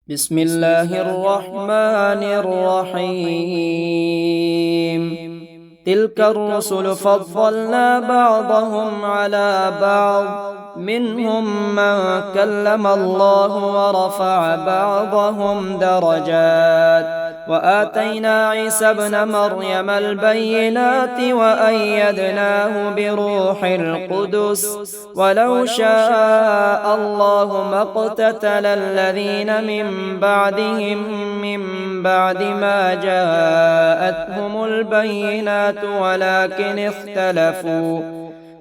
بسم الله الرحمن الرحيم. تلك الرسل فضلنا بعضهم على بعض، منهم من كلم الله ورفع بعضهم درجات، وآتينا عيسى ابن مريم البينات وأيدناه بروح القدس، ولو شاء الله ما اقتتل الذين من بعدهم من بعد ما جاءتهم البينات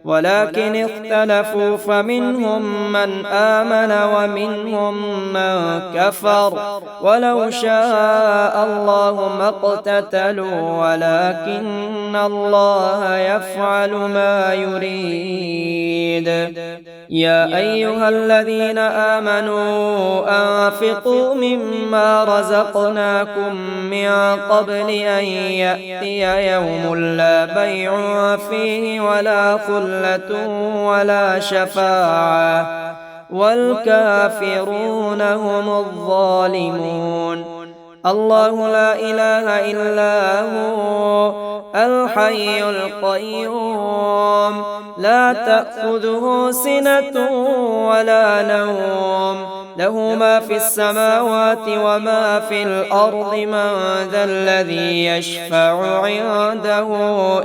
ولكن اختلفوا فمنهم من آمن ومنهم من كفر، ولو شاء الله ما اقتتلوا ولكن الله يفعل ما يريد. يا أيها الذين آمنوا أنفقوا مما رزقناكم من قبل أن يأتي يوم لا بيع فيه ولا خلة ولا شفاعة، والكافرون هم الظالمون. الله لا إله إلا هو الحي القيوم، لا تأخذه سنة ولا نوم، له ما في السماوات وما في الأرض. من ذا الذي يشفع عنده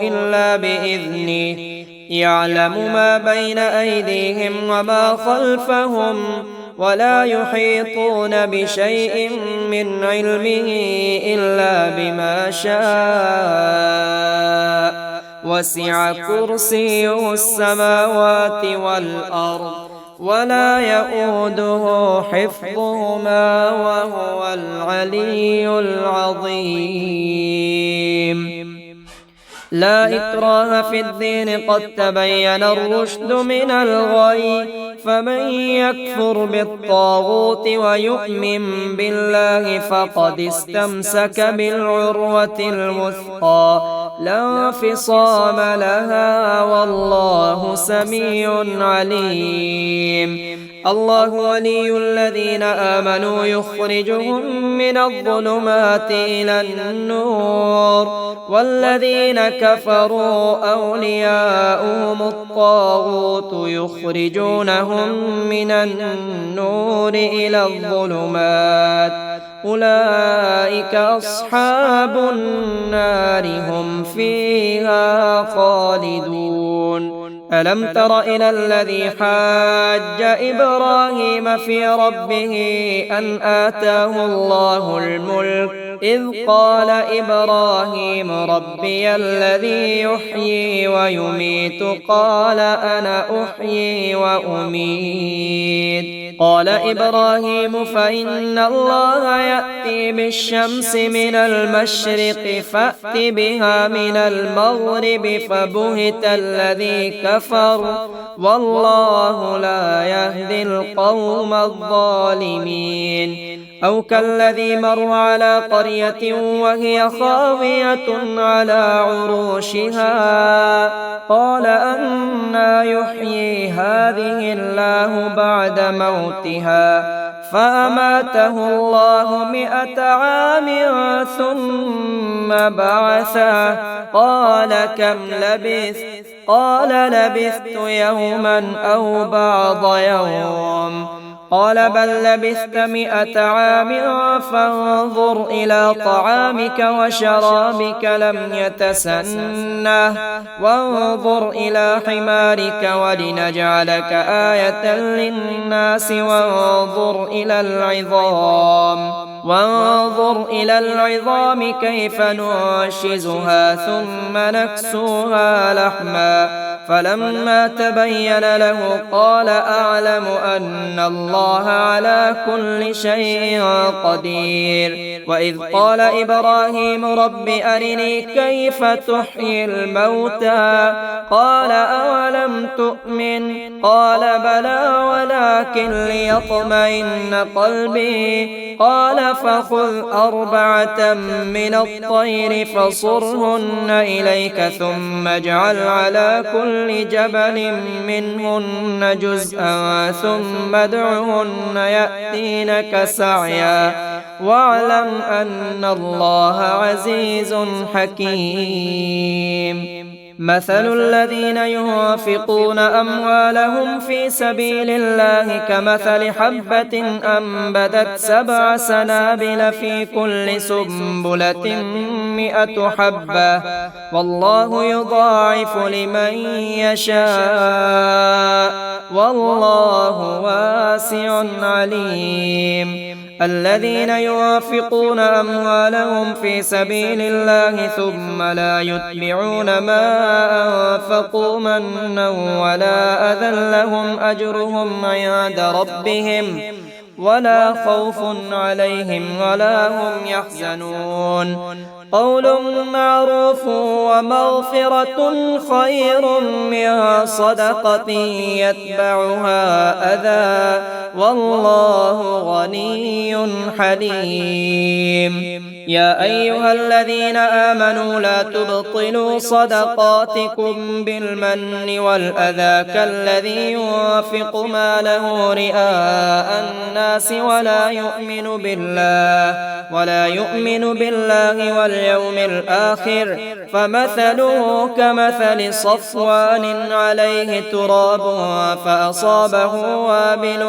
إلا بإذنه، يعلم ما بين أيديهم وما خلفهم، ولا يحيطون بشيء من علمه إلا بما شاء، وسع كرسيه السماوات والأرض، ولا يؤوده حفظهما وهو العلي العظيم. لا إكراه في الدين، قد تبين الرشد من الغي، فمن يكفر بالطاغوت ويؤمن بالله فقد استمسك بالعروة الوثقى، لا انفصام لها، والله سميع عليم. الله ولي الذين آمنوا يخرجهم من الظلمات إلى النور، والذين كفروا أولياؤهم الطاغوت يخرجونهم من النور إلى الظلمات، أولئك أصحاب النار هم فيها خالدون. ألم تر إلى الذي حاج إبراهيم في ربه أن آتاه الله الملك، إذ قال إبراهيم ربي الذي يحيي ويميت، قال أنا أحيي وأميت. قال إبراهيم فإن الله يأتي بالشمس من المشرق فأت بها من المغرب، فبهت الذي كفر، والله لا يهدي القوم الظالمين. أو كالذي مر على قرية وهي خاوية على عروشها، قال أنى يحيي هذه الله بعد موتها، فأماته الله 100 عام ثم بعثه، قال كم لبثت؟ قال لبثت يوما أو بعض يوم. قال بل لبثت 100 عام، فانظر إلى طعامك وشرابك لم يتسنه، وانظر إلى حمارك ولنجعلك آية للناس، وانظر إلى العظام كيف ننشزها ثم نكسوها لحما، فلما تبين له قال أعلم أن الله على كل شيء قدير. وإذ قال إبراهيم رب أرني كيف تحيي الموتى، قال أولم تؤمن؟ قال بلى ولكن ليطمئن قلبي، قال فخذ أربعة من الطير فصرهن إليك ثم اجعل على كل جبل منهن جزءا ثم ادعهن يأتينك سعيا واعلم أن الله عزيز حكيم. مثل الذين ينفقون أموالهم في سبيل الله كمثل حبة أنبتت 7 سنابل في كل سنبلة 100 حبة والله يضاعف لمن يشاء والله واسع عليم. الذين ينفقون أموالهم في سبيل الله ثم لا يتبعون ما أنفقوا منا ولا أذى لهم أجرهم عند ربهم ولا خوف عليهم ولا هم يحزنون. قول معروف ومغفرة خير من صدقة يتبعها أذى والله غني حليم. يا أيها الذين آمنوا لا تبطلوا صدقاتكم بالمن والأذى كالذي ينفق ماله رئاء الناس ولا يؤمن بالله واليوم الآخر فمثله كمثل صفوان عليه تراب فأصابه وابل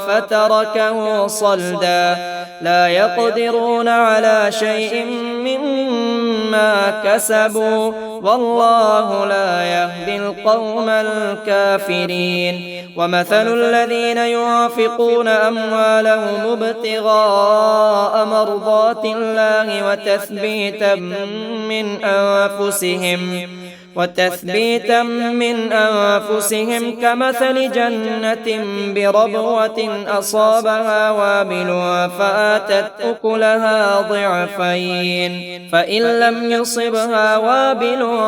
فتركه صلدا لا يقدرون على شيء مما كسبوا والله لا يهدي القوم الكافرين. ومثل الذين ينفقون أموالهم ابتغاء مرضات الله وتثبيتا من أنفسهم كمثل جنة بربوة أصابها وابل فآتت أكلها ضعفين فإن لم يصبها وابل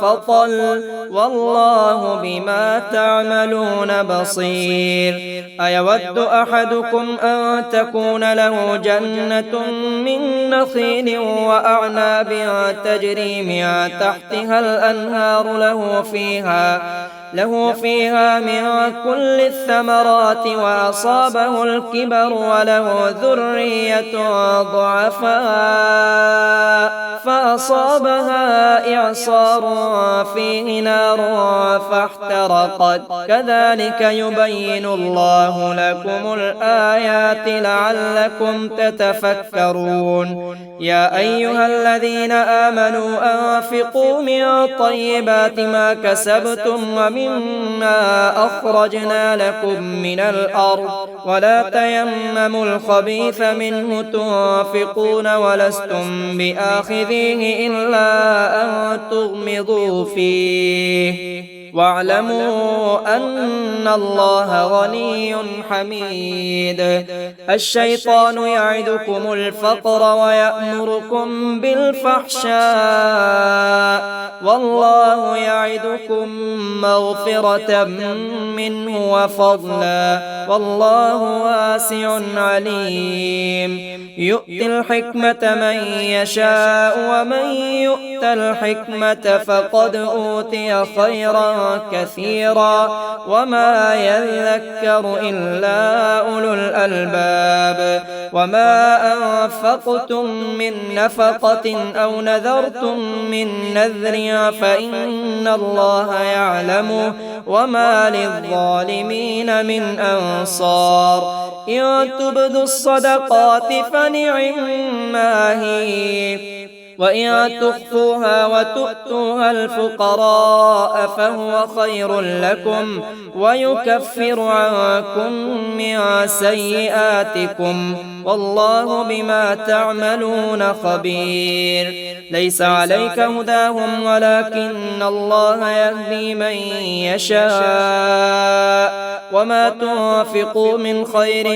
فطل والله بما تعملون بصير. أيود أحدكم أن تكون له جنة من نخيل وأعناب تجري من تحتها الأنهار له فيها من كل الثمرات وأصابه الكبر وله ذرية ضعفاء فأصابها إعصار فيه نار فاحترقت كذلك يبين الله لكم الآيات لعلكم تتفكرون. يا أيها الذين آمنوا أنفقوا من طيبات ما كسبتم ومما أخرجنا لكم من الأرض ولا تيمموا الخبيث منه تنفقون ولستم بآخذيه إلا أن تغمضوا فيه واعلموا أن الله غني حميد. الشيطان يعدكم الفقر ويأمركم بالفحشاء والله يعدكم مغفرة منه وفضلا والله واسع عليم. يؤتي الحكمة من يشاء ومن يؤت الحكمة فقد أوتي خيرا كثيرا وما يذكر إلا أولو الألباب. وما أنفقتم من نفقة أو نذرتم من نذر فإن الله يعلمه وما للظالمين من أنصار. إن تبدوا الصدقات فنعما هي وإن تخفوها وتؤتوها الفقراء فهو خير لكم ويكفر عنكم من سيئاتكم والله بما تعملون خبير. ليس عليك هداهم ولكن الله يهدي من يشاء وما تنفقوا من خير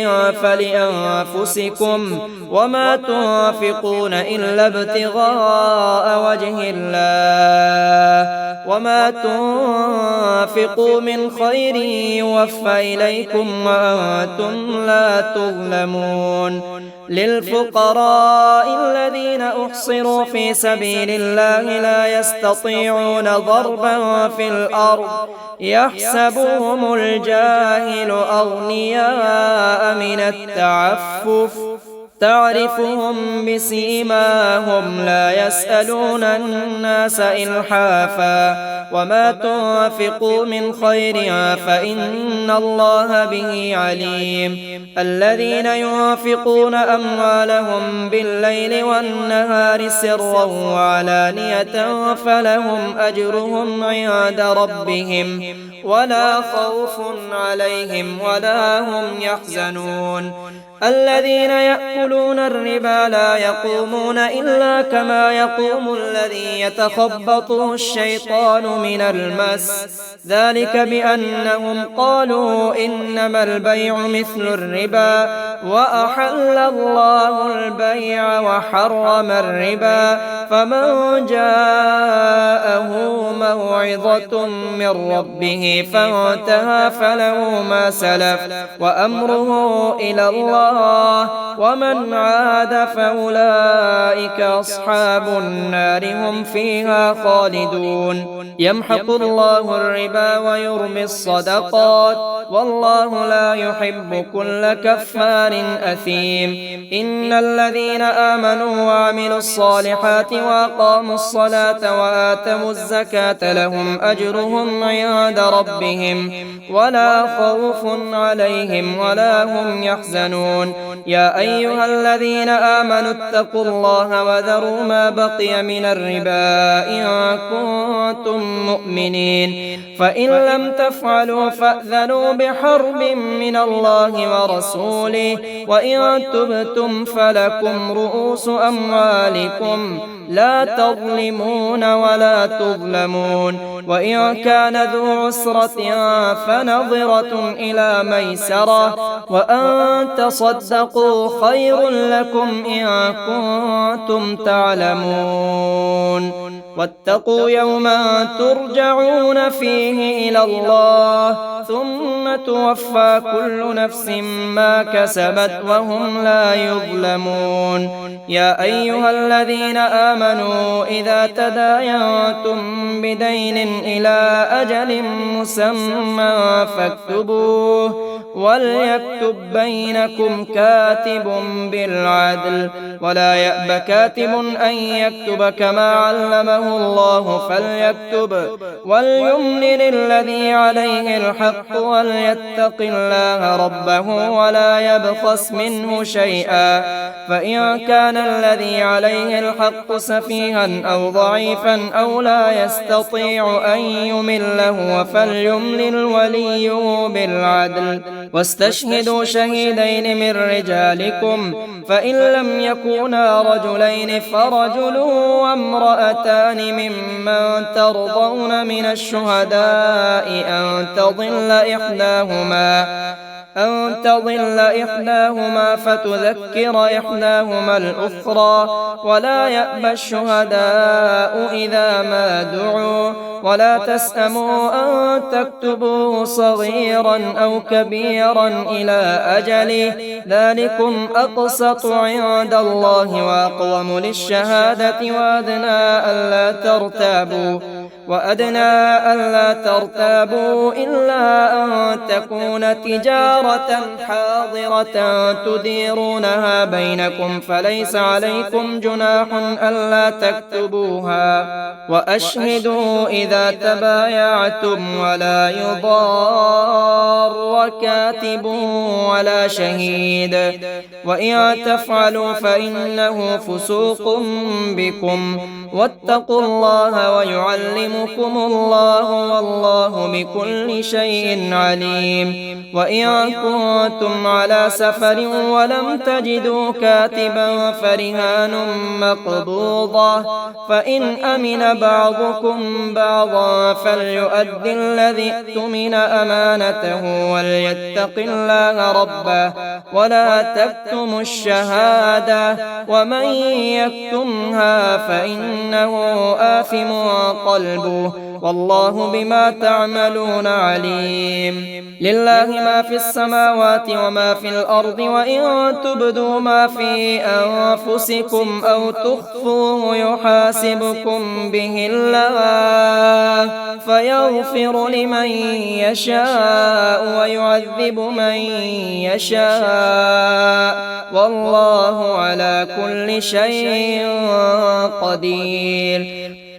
فلأنفسكم وما تنفقون إلا ابتغاء وجه الله وما تنفقوا من خير يوفى إليكم وأنتم لا تظلمون. للفقراء الذين أحصروا في سبيل الله لا يستطيعون ضربا في الأرض يحسبهم الجاهل أغنياء من التعفف تعرفهم بسيماهم لا يسألون الناس إلحافا وما تنفقوا من خير فإن الله به عليم الذين ينفقون أموالهم بالليل والنهار سرا وعلانية فلهم أجرهم عند ربهم ولا خوف عليهم ولا هم يحزنون الذين يأكلون الربا لا يقومون إلا كما يقوم الذي يتخبطه الشيطان من المس ذلك بأنهم قالوا إنما البيع مثل الربا وأحل الله البيع وحرم الربا فمن جاءه موعظة من ربه فانتهى فله ما سلف وأمره إلى الله ومن عاد فأولئك أصحاب النار هم فيها خالدون يمحق الله الربا ويربي الصدقات والله لا يحب كل كفار أثيم إن الذين آمنوا وعملوا الصالحات وأقاموا الصلاة وآتوا الزكاة لهم أجرهم عند ربهم ولا خوف عليهم ولا هم يحزنون يا أيها الذين آمنوا اتقوا الله وذروا ما بقي من الربا إن كنتم مؤمنين فإن لم تفعلوا فأذنوا بحرب من الله ورسوله وإن تبتم فلكم رؤوس أموالكم لا تظلمون ولا تظلمون وإن كان ذو عسرة فنظرة إلى ميسرة وأن تصدقوا خير لكم إن كنتم تعلمون واتقوا يوما ترجعون فيه إلى الله ثم توفى كل نفس ما كسبت وهم لا يظلمون يا أيها الذين آمنوا إذا تداينتم بدين إلى أجل مسمى فاكتبوه وليكتب بينكم كاتب بالعدل ولا يأب كاتب أن يكتب كما علمه الله فليكتب وليملل الذي عليه الحق وليتق الله ربه ولا يبخس منه شيئا فإن كان الذي عليه الحق سفيها أو ضعيفا أو لا يستطيع أن يمله فليملل وليه بالعدل واستشهدوا شهيدين من رجالكم فإن لم يكونا رجلين فرجل وامرأتان ممن ترضون من الشهداء أن تضل إحداهما فتذكر إحداهما الأخرى ولا يأبى الشهداء إذا ما دعوا ولا تسأموا أن تكتبوه صغيرا أو كبيرا إلى أجله ذلكم أقسط عند الله وأقوم للشهادة وأدنى ألا ترتابوا إلا أن تكون تجارة حاضرة تديرونها بينكم فليس عليكم جناح ألا تكتبوها وأشهدوا إذا تبايعتم ولا يضار كاتب ولا شهيد وإن تفعلوا فإنه فسوق بكم واتقوا الله ويعلمكم الله والله بكل شيء عليم وإن كنتم على سفر ولم تجدوا كاتبا فرهان مقبوضة فإن أمن بعضكم بعضا فليؤدي الذي اؤتمن أمانته وليتق الله ربه ولا تكتموا الشهادة ومن يكتمها فإنه آثم قلبه والله بما تعملون عليم. لله ما في السماوات وما في الأرض، وإن تبدوا ما في أنفسكم أو تخفوه يحاسبكم به الله فيغفر لمن يشاء ويعذب من يشاء، والله على كل شيء قدير.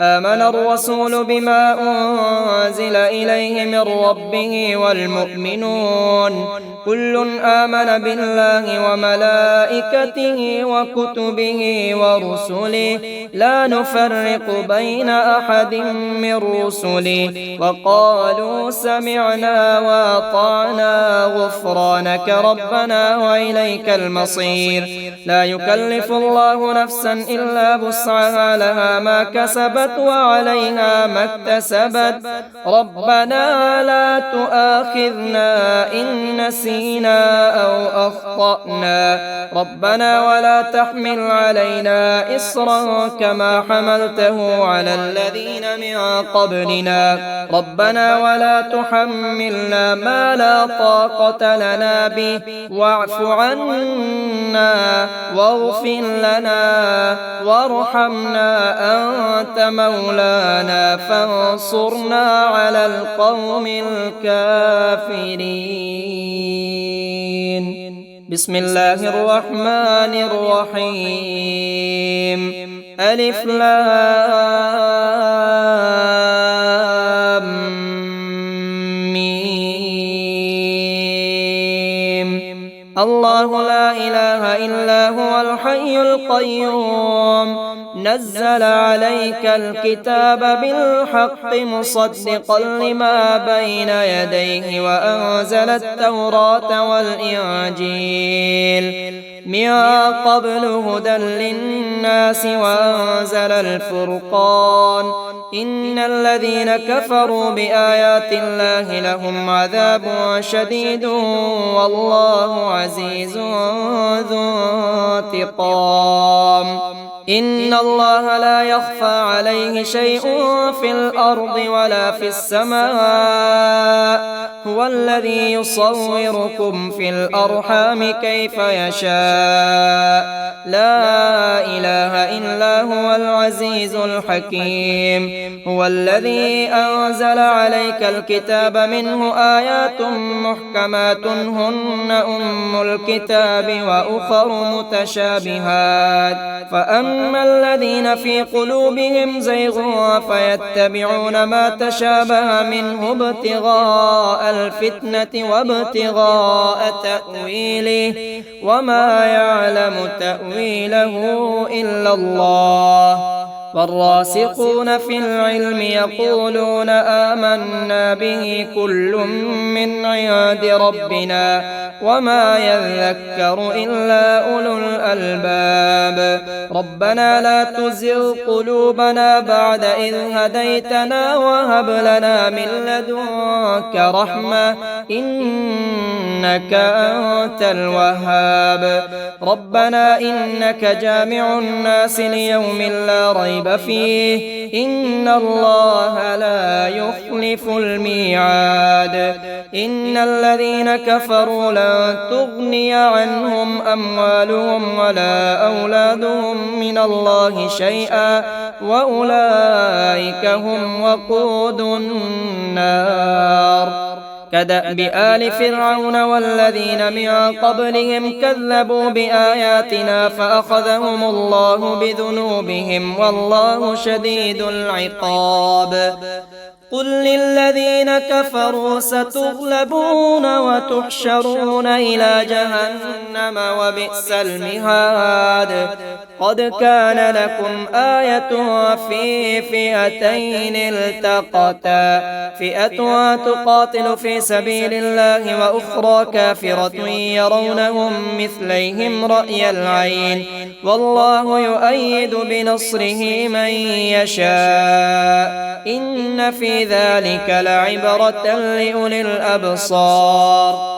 آمن الرسول بما أنزل إليه من ربه والمؤمنون كل آمن بالله وملائكته وكتبه ورسله لا نفرق بين أحد من رسله وقالوا سمعنا وأطعنا غفرانك ربنا وإليك المصير. لا يكلف الله نفسا إلا وسعها لها ما كسبت وعليها ما اكتسبت. ربنا لا تؤاخذنا إن نسينا أو أخطأنا، ربنا ولا تحمل علينا إصرا كما حملته على الذين من قبلنا، ربنا ولا تحملنا ما لا طاقة لنا به واعف عنا واغفر لنا وارحمنا أنت مولانا فانصرنا على القوم الكافرين. بسم الله الرحمن الرحيم. ألف لام ميم. الله لا إله إلا هو الحي القيوم نزل عليك الكتاب بالحق مصدقا لما بين يديه وأنزل التوراة والإنجيل من قبل هدى للناس وأنزل الفرقان إن الذين كفروا بآيات الله لهم عذاب شديد والله عزيز ذو انتقام. إن الله لا يخفى عليه شيء في الأرض ولا في السماء هو الذي يصوركم في الأرحام كيف يشاء لا إله إلا هو العزيز الحكيم. هو الذي أنزل عليك الكتاب منه آيات محكمات هن أم الكتاب وأخر متشابهات فأما الذين في قلوبهم زيغ فيتبعون ما تشابه منه ابتغاء الفتنة وابتغاء تأويله وما يعلم تأويله إلا الله. والراسخون في العلم يقولون آمنا به كل من عند ربنا وما يذكر إلا أولو الألباب. ربنا لا تزغ قلوبنا بعد إذ هديتنا وهب لنا من لدنك رحمة إنك أنت الوهاب. ربنا إنك جامع الناس ليوم لا ريب فيه إن الله لا يخلف الميعاد. إن الذين كفروا لن تغني عنهم أموالهم ولا أولادهم من الله شيئا وأولئك هم وقود النار. كدأب آل فرعون والذين من قبلهم كذبوا بآياتنا فأخذهم الله بذنوبهم والله شديد العقاب. قل للذين كفروا ستغلبون وتحشرون إلى جهنم وبئس المهاد. قد كان لكم آية في فئتين التقتا فئة تقاتل في سبيل الله وأخرى كافرة يرونهم مثليهم رأي العين والله يؤيد بنصره من يشاء إن في ذلك لعبرة لأولي الأبصار.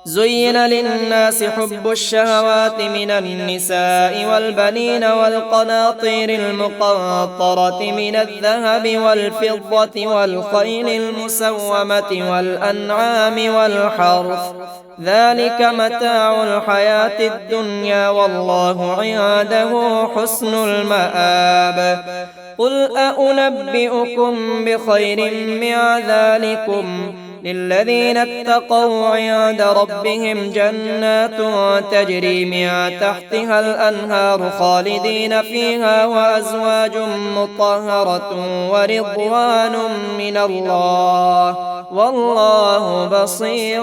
زين للناس حب الشهوات من النساء والبنين والقناطير المقنطرة من الذهب والفضة والخيل المسومة والأنعام والحرث ذلك متاع الحياة الدنيا والله عنده حسن المآب قل أنبئكم بخير من ذلكم للذين اتقوا عند ربهم جنات تجري من تحتها الأنهار خالدين فيها وأزواج مطهرة ورضوان من الله والله بصير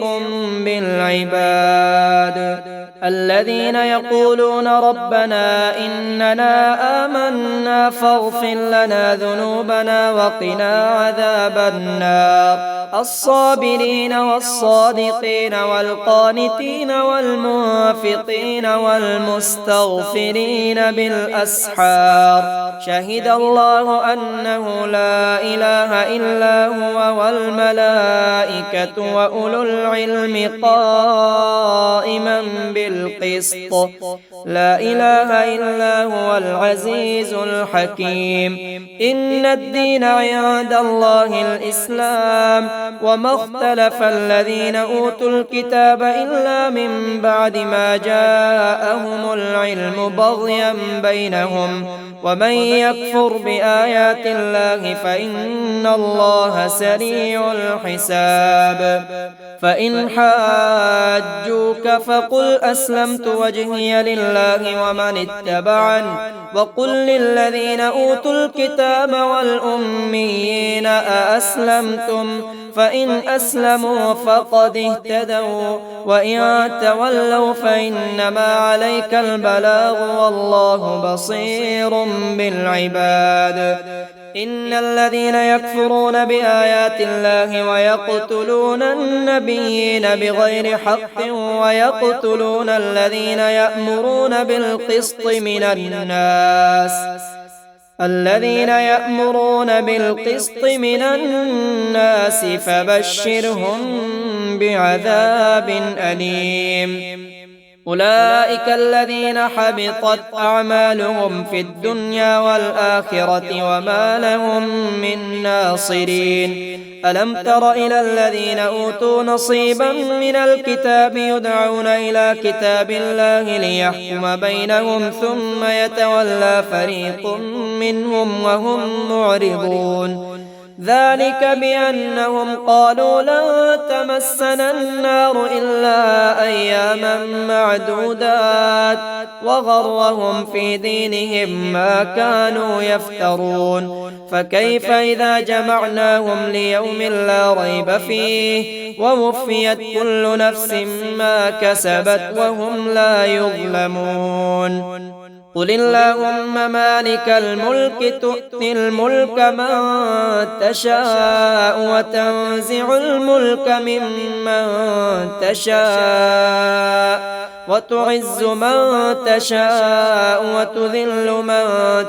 بالعباد الذين يقولون ربنا إننا آمنا فاغفر لنا ذنوبنا وقنا عذاب النار الصابرين والصادقين والقانتين والمنفقين والمستغفرين بالأسحار شهد الله أنه لا إله إلا هو والملائكة وأولو العلم قائما بالقسط لا إله إلا هو العزيز الحكيم إن الدين عند الله الإسلام وما اختلف الذين أوتوا الكتاب إلا من بعد ما جاءهم العلم بغيا بينهم ومن يكفر بآيات الله فإن الله سريع الحساب فإن حاجوك فقل أسلمت وجهي لله ومن اتبعني وقل للذين أوتوا الكتاب والأميين أأسلمتم فإن أسلموا فقد اهتدوا وإن تولوا فإنما عليك البلاغ والله بصير بالعباد إن الذين يكفرون بآيات الله ويقتلون النبيين بغير حق ويقتلون الذين يأمرون بالقسط من الناس فبشرهم بعذاب أليم أولئك الذين حبطت أعمالهم في الدنيا والآخرة وما لهم من ناصرين ألم تر إلى الذين أوتوا نصيبا من الكتاب يدعون إلى كتاب الله ليحكم بينهم ثم يتولى فريق منهم وهم معرضون ذلك بأنهم قالوا لن تمسنا النار إلا أياما معدودات وغرهم في دينهم ما كانوا يفترون فكيف إذا جمعناهم ليوم لا ريب فيه ووفيت كل نفس ما كسبت وهم لا يظلمون قل اللهم مالك الملك تؤتي الملك من تشاء وتنزع الملك ممن تشاء وتعز من تشاء وتذل من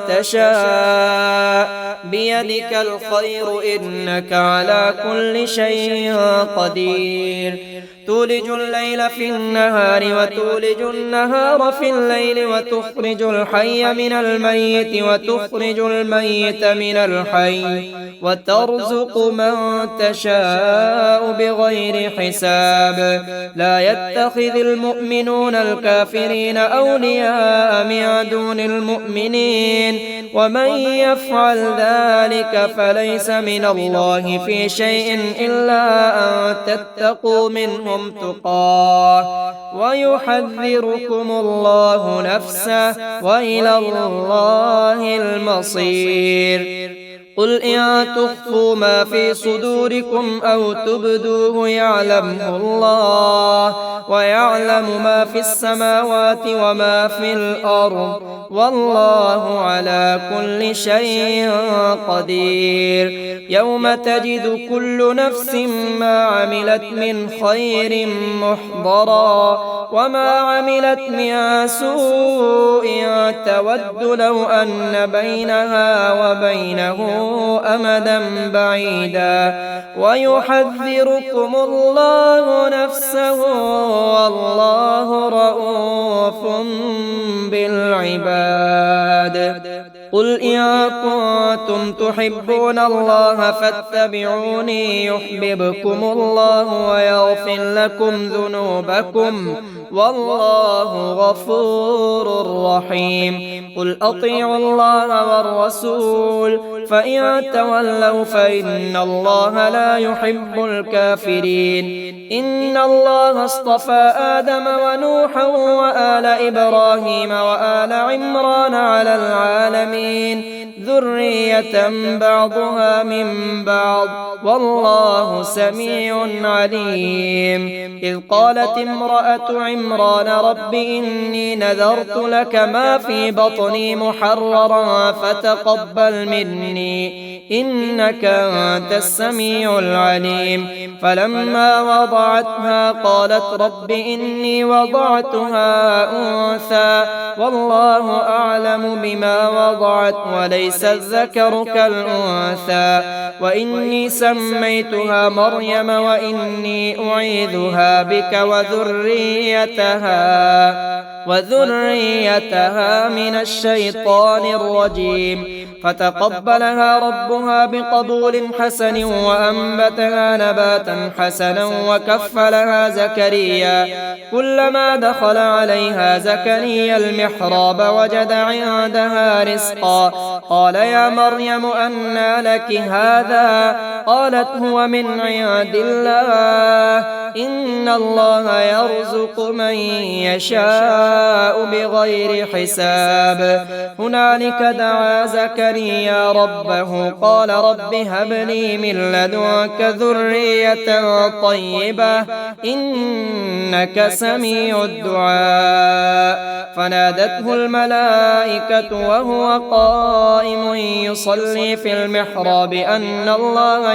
تشاء بيدك الخير إنك على كل شيء قدير تولج الليل في النهار وتولج النهار في الليل وتخرج الحي من الميت وتخرج الميت من الحي وترزق من تشاء بغير حساب لا يتخذ المؤمنون الكافرين أولياء من دون المؤمنين ومن يفعل ذلك فليس من الله في شيء إلا أن تتقوا منهم تقاه ويحذركم الله نفسه وإلى الله المصير قل إن تخفوا ما في صدوركم أو تبدوه يعلمه الله ويعلم ما في السماوات وما في الأرض والله على كل شيء قدير يوم تجد كل نفس ما عملت من خير محضرا وما عملت من سوء تود لو أن بينها وبينه أمدا بعيدا ويحذركم الله نفسه والله رؤوف بالعباد. قل إن كنتم تحبون الله فاتبعوني يحببكم الله ويغفر لكم ذنوبكم والله غفور رحيم. قل أطيعوا الله والرسول فإن تولوا فإن الله لا يحب الكافرين. إن الله اصطفى آدم ونوحا وآل إبراهيم وآل عمران على العالمين ذرية بعضها من بعض والله سميع عليم. إذ قالت امرأة عمران رب إني نذرت لك ما في بطني محررا فتقبل مني إنك أنت السميع العليم. فلما وضعتها قالت رب إني وضعتها أنثى والله أعلم بما وضعت وليس الذكر كالأنثى وإني سميتها مريم وإني أعيذها بك وذريتها من الشيطان الرجيم. فتقبلها ربها بقبول حسن وأنبتها نباتا حسنا وكفلها زكريا. كلما دخل عليها زكريا المحراب وجد عندها رزقا قال يا مريم أنى لك هذا قالت هو من عند الله إن الله يرزق من يشاء بغير حساب. هنالك دعا زكريا ربه قال رب هب لي من لدنك ذرية طيبة إنك سميع الدعاء. فنادته الملائكة وهو قائم يصلي في المحراب أن الله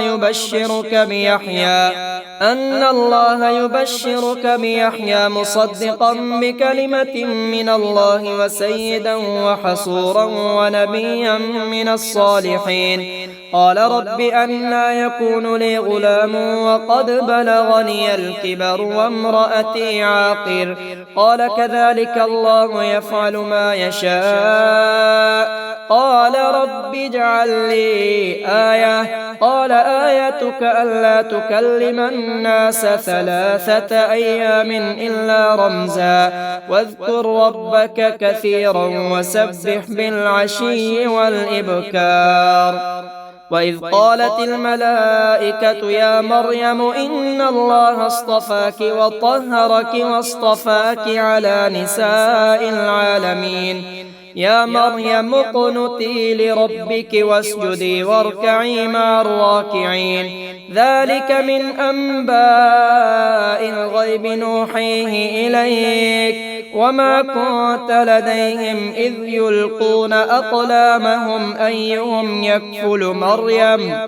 يبشرك بيحيى مصدقا بكلمة من الله وسيدا وحصورا ونبيا من الصالحين. قال رب أنى يكون لي غلام وقد بلغني الكبر وامرأتي عاقر قال كذلك الله يفعل ما يشاء. قال رب اجعل لي آية قال آيتك ألا تكلم الناس 3 أيام إلا رمزا واذكر ربك كثيرا وسبح بالعشي والإبكار. وإذ قالت الملائكة يا مريم إن الله اصطفاك وطهرك واصطفاك على نساء العالمين. يا مريم اقنتي لربك واسجدي واركعي مع الراكعين. ذلك من أنباء الغيب نوحيه إليك وما كنت لديهم إذ يلقون أقلامهم أيهم يكفل مريم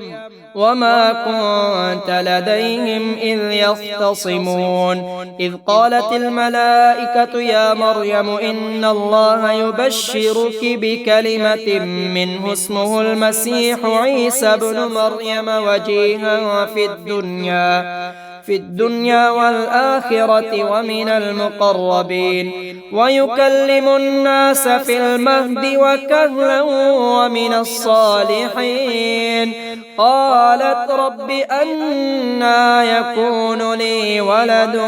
وما كنت لديهم إذ يختصمون. إذ قالت الملائكة يا مريم إن الله يبشرك بكلمة منه اسمه المسيح عيسى بن مريم وجيها في الدنيا والآخرة ومن المقربين ويكلم الناس في المهد وكهلا ومن الصالحين. قالت رب أنى يكون لي ولد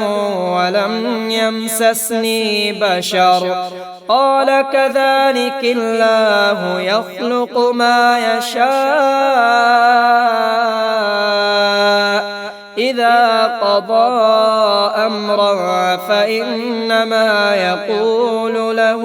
ولم يمسسني بشر قال كذلك الله يخلق ما يشاء إذا قضى أمرا فإنما يقول له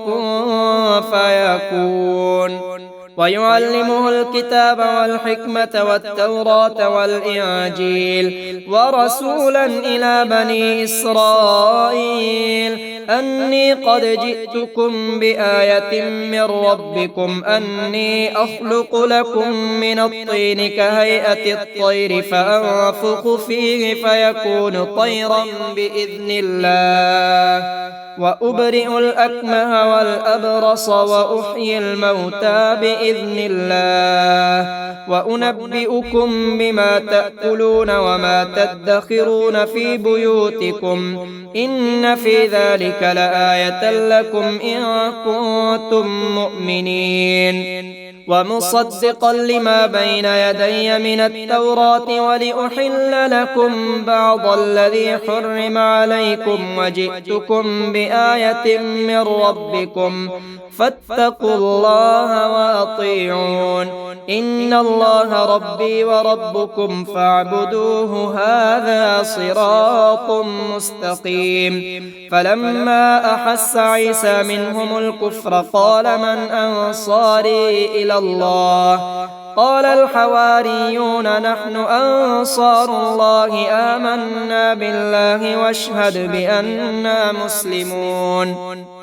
كن فيكون. ويعلمه الكتاب والحكمة والتوراة والإنجيل ورسولا إلى بني إسرائيل أني قد جئتكم بآية من ربكم أني أخلق لكم من الطين كهيئة الطير فأنفخ فيه فيكون طيرا بإذن الله وأبرئ الأكمه والأبرص وأحيي الموتى بإذن الله وأنبئكم بما تأكلون وما تدخرون في بيوتكم إن في ذلك لآية لكم إن كنتم مؤمنين ومصدقا لما بين يدي من التوراة ولأحل لكم بعض الذي حرم عليكم وجئتكم بآية من ربكم فاتقوا الله وأطيعون إن الله ربي وربكم فاعبدوه هذا صراط مستقيم فلما أحس عيسى منهم الكفر قال من أنصاري إلى الله قال الحواريون نحن أنصار الله آمنا بالله واشهد بأننا مسلمون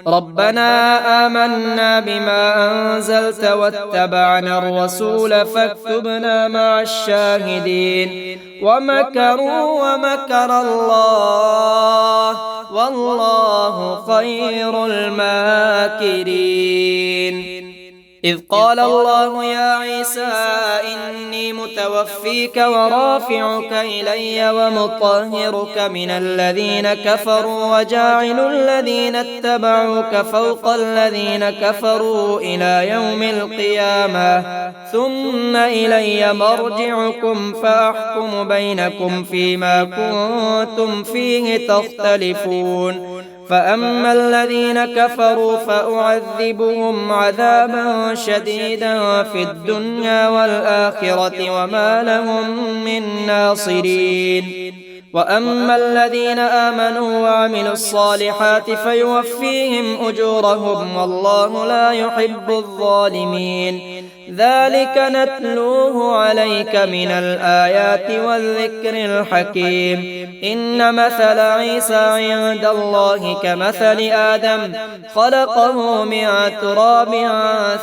ربنا آمنا بما أنزلت واتبعنا الرسول فاكتبنا مع الشاهدين ومكروا ومكر الله والله خير الماكرين إذ قال الله يا عيسى إني متوفيك ورافعك إلي ومطهرك من الذين كفروا وجاعل الذين اتبعوك فوق الذين كفروا إلى يوم القيامة ثم إلي مرجعكم فأحكم بينكم فيما كنتم فيه تختلفون فأما الذين كفروا فأعذبهم عذابا شديدا في الدنيا والآخرة وما لهم من ناصرين وأما الذين آمنوا وعملوا الصالحات فيوفيهم أجورهم والله لا يحب الظالمين ذلك نتلوه عليك من الآيات والذكر الحكيم إن مثل عيسى عند الله كمثل آدم خلقه من تراب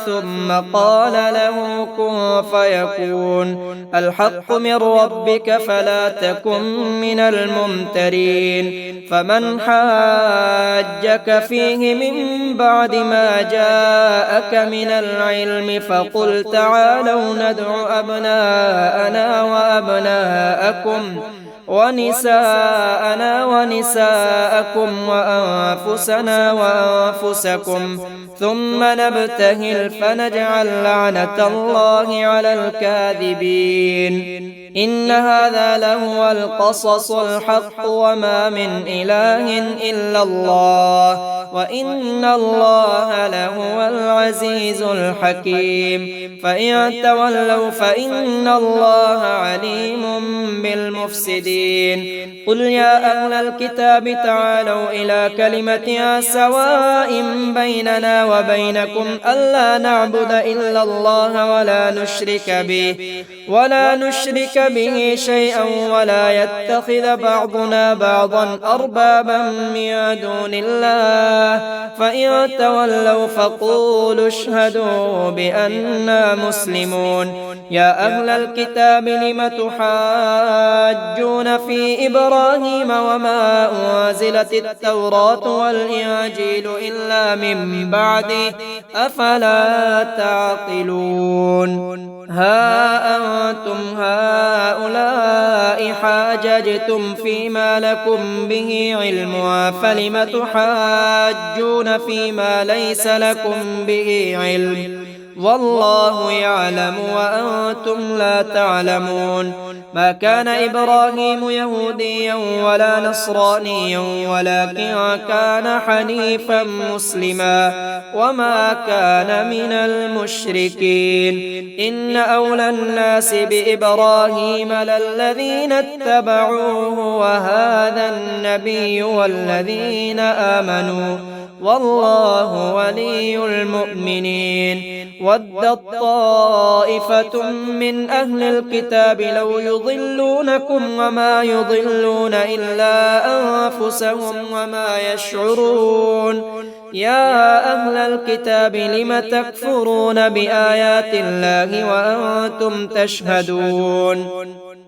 ثم قال له كن فيكون الحق من ربك فلا تكن من الممترين فمن حاجك فيه من بعد ما جاءك من العلم فقل تعالوا ندع أبناءنا وأبناءكم ونساءنا ونساءكم وأنفسنا وأنفسكم ثم نبتهل فنجعل لعنة الله على الكاذبين إن هذا لهو القصص الحق وما من إله إلا الله وإن الله لهو العزيز الحكيم فإن تولوا فإن الله عليم بالمفسدين قل يا أهل الكتاب تعالوا إلى كلمة سواء بيننا وبينكم ألا نعبد إلا الله ولا نشرك به شيئا ولا يتخذ بعضنا بعضا أربابا من دون الله فإن تولوا فقولوا اشهدوا بأننا مسلمون يا أهل الكتاب لم تحاجون في إبراهيم وما أنزلت التوراة والإنجيل إلا من بعده أفلا تعقلون ها أنتم هؤلاء حاججتم فيما لكم به علم فلم تحاجون فيما ليس لكم به علم والله يعلم وأنتم لا تعلمون ما كان إبراهيم يهوديا ولا نصرانيا ولكن كان حنيفا مسلما وما كان من المشركين إن أولى الناس بإبراهيم للذين اتبعوه وهذا النبي والذين آمنوا والله ولي المؤمنين ودت طائفة من أهل الكتاب لو يضلونكم وما يضلون إلا أنفسهم وما يشعرون يا أهل الكتاب لم تكفرون بآيات الله وأنتم تشهدون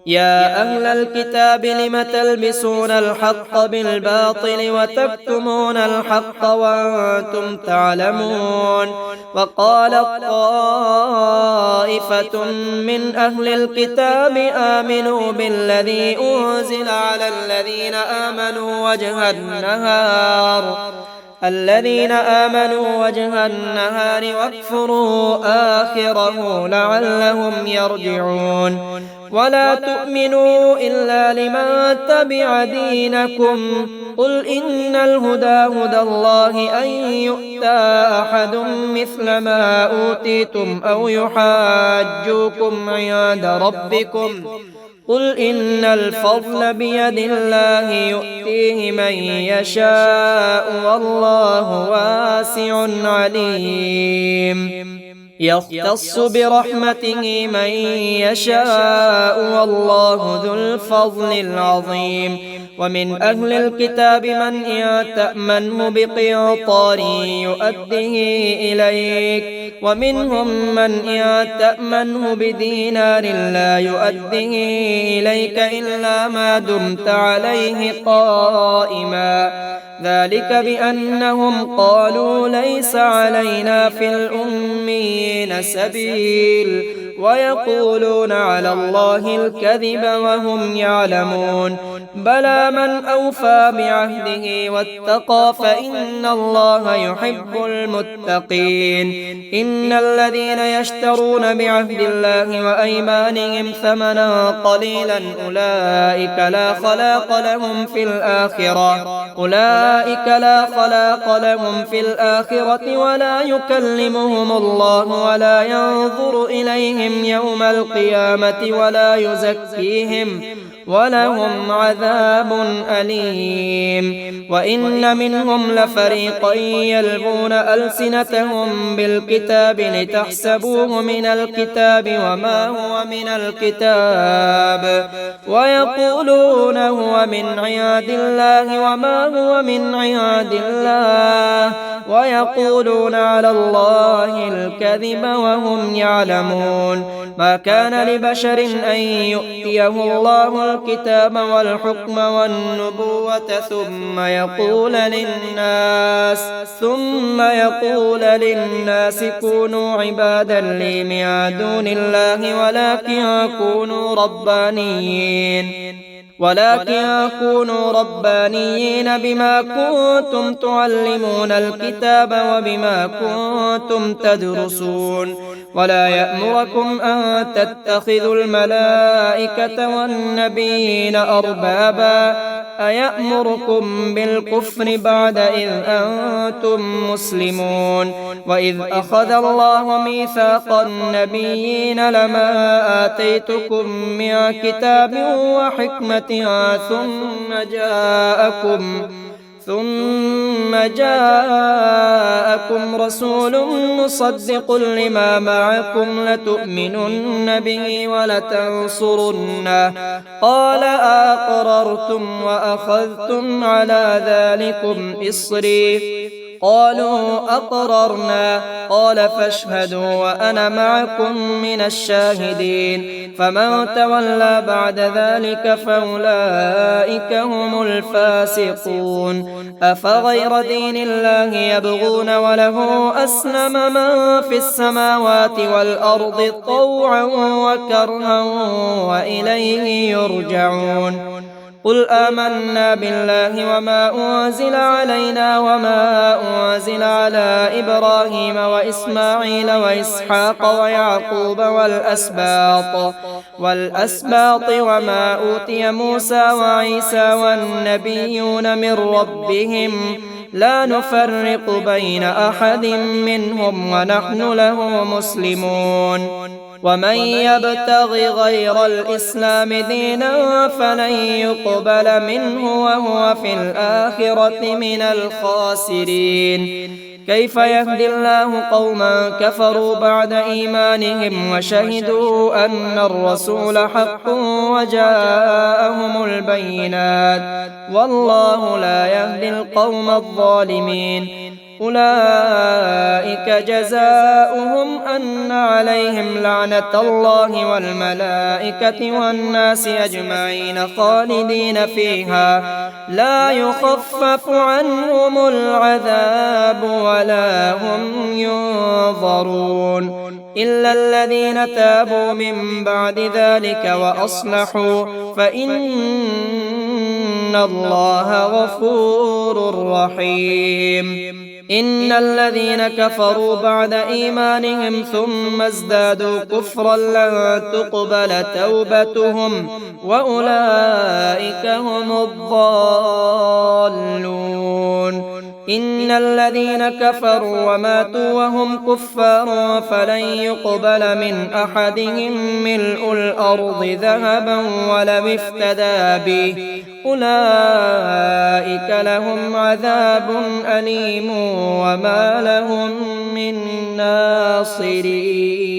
يا أهل الكتاب لم تلبسون الحق بالباطل وتكتمون الحق وأنتم تعلمون وقالت طائفة من أهل الكتاب آمنوا بالذي أنزل على الذين آمنوا وجه النهار واكفروا آخره لعلهم يرجعون ولا تؤمنوا إلا لمن تبع دينكم قل إن الهدى هدى الله أن يؤتى أحد مثل ما أوتيتم أو يحاجوكم عند ربكم قل إن الفضل بيد الله يؤتيه من يشاء والله واسع عليم يختص برحمته من يشاء والله ذو الفضل العظيم ومن أهل الكتاب من إن تأمنه بقنطار يؤده إليك ومنهم من إن تأمنه بدينار لا يؤده إليك إلا ما دمت عليه قائما ذلك بأنهم قالوا ليس علينا في الأميين سبيل ويقولون على الله الكذب وهم يعلمون بلى من أوفى بعهده واتقى فإن الله يحب المتقين إن الذين يشترون بعهد الله وأيمانهم ثمنا قليلا أولئك لا خلاق لهم في الآخرة ولا يكلمهم الله ولا ينظر إليهم يوم القيامة ولا يزكيهم ولهم عذاب أليم وإن منهم لفريقا يلوون ألسنتهم بالكتاب لتحسبوه من الكتاب وما هو من الكتاب ويقولون هو من عند الله وما هو من عند الله ويقولون على الله الكذب وهم يعلمون ما كان لبشر أن يؤتيه الله الكتاب والحكم والنبوة ثم يقول للناس كونوا عبادا لي من دون الله ولكن كونوا ربانيين بما كنتم تعلمون الكتاب وبما كنتم تدرسون ولا يأمركم أن تتخذوا الملائكة والنبيين أربابا أيأمركم بالكفر بعد إذ أنتم مسلمون وإذ أخذ الله ميثاق النبيين لما آتيتكم من كتاب وحكمة ثم جاءكم رسول مصدق لما معكم لتؤمنن به ولتنصرنه قال أقررتم وأخذتم على ذلكم إصري قالوا أقررنا قال فاشهدوا وأنا معكم من الشاهدين فمن تولى بعد ذلك فأولئك هم الفاسقون أفغير دين الله يبغون وله أسلم من في السماوات والأرض طوعا وكرها وإليه يرجعون قل آمنا بالله وما أنزل علينا وما أنزل على إبراهيم وإسماعيل وإسحاق ويعقوب والأسباط وما أوتي موسى وعيسى والنبيون من ربهم لا نفرق بين أحد منهم ونحن له مسلمون ومن يبتغ غير الإسلام دينا فلن يقبل منه وهو في الآخرة من الخاسرين كيف يهدي الله قوما كفروا بعد إيمانهم وشهدوا أن الرسول حق وجاءهم البينات والله لا يهدي القوم الظالمين أولئك جزاؤهم أن عليهم لعنة الله والملائكة والناس أجمعين خالدين فيها لا يخفف عنهم العذاب ولا هم ينظرون إلا الذين تابوا من بعد ذلك وأصلحوا فإن الله غفور رحيم إن الذين كفروا بعد إيمانهم ثم ازدادوا كفرا لن تقبل توبتهم وأولئك هم الضالون إن الذين كفروا وماتوا وهم كفار فلن يقبل من أحدهم ملء الأرض ذهبا ولو افتدى به أولئك لهم عذاب أليم وما لهم من ناصرين